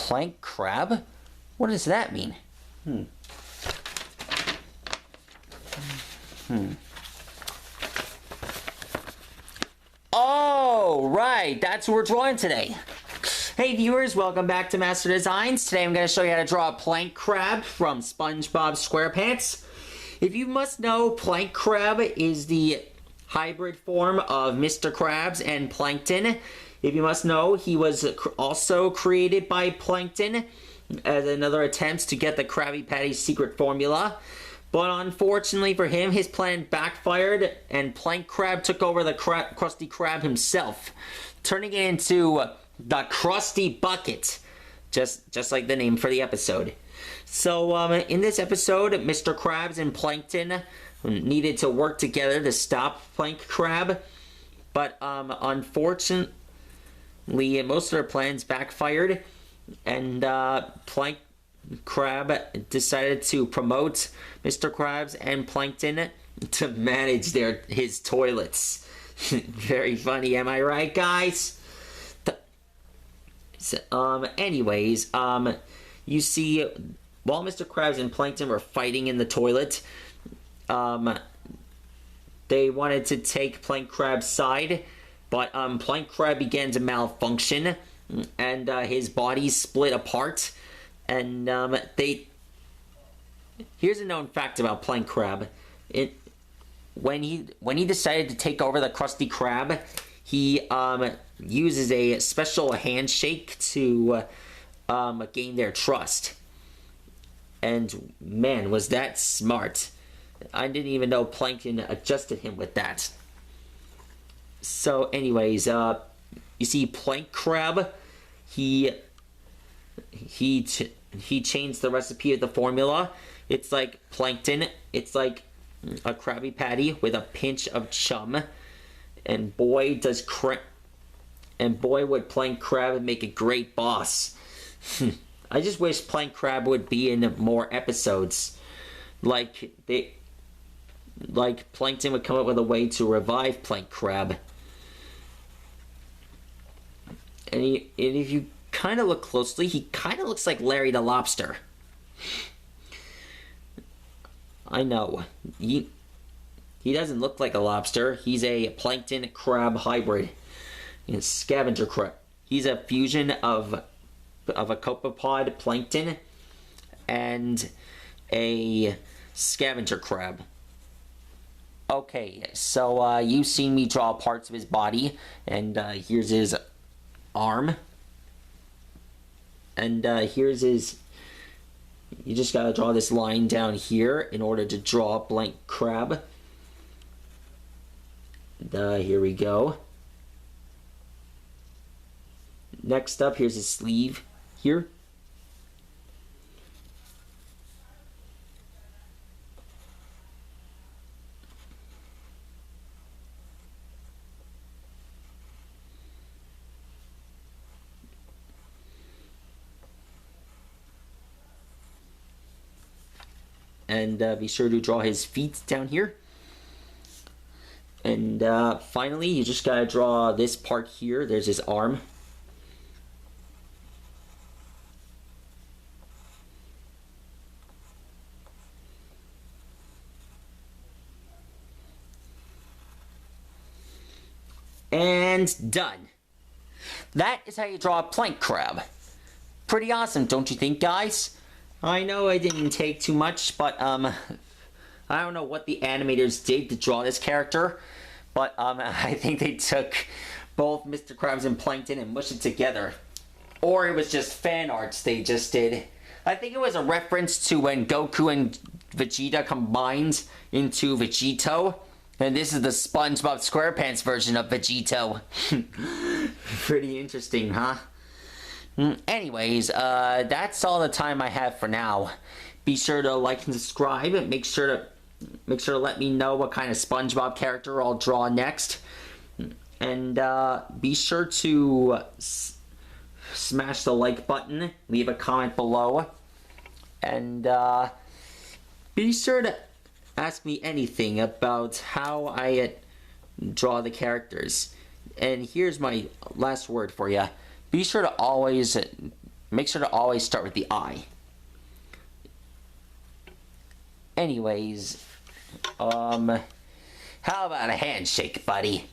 Plank crab? What does that mean? Oh, right. That's what we're drawing today. Hey viewers, welcome back to Master Designs. Today I'm going to show you how to draw a plank crab from SpongeBob SquarePants. If you must know, plank crab is the hybrid form of Mr. Krabs and Plankton. If you must know, he was also created by Plankton as another attempt to get the Krabby Patty's secret formula. But unfortunately for him, his plan backfired and Plank Crab took over the Krusty Krab himself, turning it into the Krusty Bucket, just like the name for the episode. So in this episode, Mr. Krabs and Plankton needed to work together to stop Plank Crab, but unfortunately most of their plans backfired, and Plank Crab decided to promote Mr. Krabs and Plankton to manage his toilets. Very funny, am I right, guys? Anyways, you see, while Mr. Krabs and Plankton were fighting in the toilet, they wanted to take Plank Crab's side, but Plank Crab began to malfunction, and his body split apart, and here's a known fact about Plank Crab. When he decided to take over the Krusty Krab, he uses a special handshake to gain their trust. And man, was that smart. I didn't even know Plankton adjusted him with that. So anyways, you see Plank Crab, he changed the recipe of the formula. It's like Plankton, it's like a Krabby Patty with a pinch of chum. And boy would Plank Crab make a great boss. I just wish Plank Crab would be in more episodes. Like Plankton would come up with a way to revive Plank Crab. And if you kind of look closely, he kind of looks like Larry the Lobster. I know. He doesn't look like a lobster. He's a plankton crab hybrid. He's scavenger crab. He's a fusion of a copepod plankton and a scavenger crab. Okay, so you've seen me draw parts of his body, and here's his arm. And here's his... You just gotta draw this line down here in order to draw Plank Crab. Here we go. Next up, here's his sleeve here. And be sure to draw his feet down here. And finally, you just gotta draw this part here. There's his arm. And done. That is how you draw a Plank Crab. Pretty awesome, don't you think, guys? I know I didn't take too much, but I don't know what the animators did to draw this character, but I think they took both Mr. Krabs and Plankton and mushed it together. Or it was just fan arts they just did. I think it was a reference to when Goku and Vegeta combined into Vegito. And this is the SpongeBob SquarePants version of Vegito. Pretty interesting, huh? Anyways, that's all the time I have for now. Be sure to like and subscribe. Make sure to let me know what kind of SpongeBob character I'll draw next. And be sure to smash the like button. Leave a comment below. And be sure to ask me anything about how I draw the characters. And here's my last word for you. Be sure to always Make sure to always start with the I. Anyways, how about a handshake, buddy?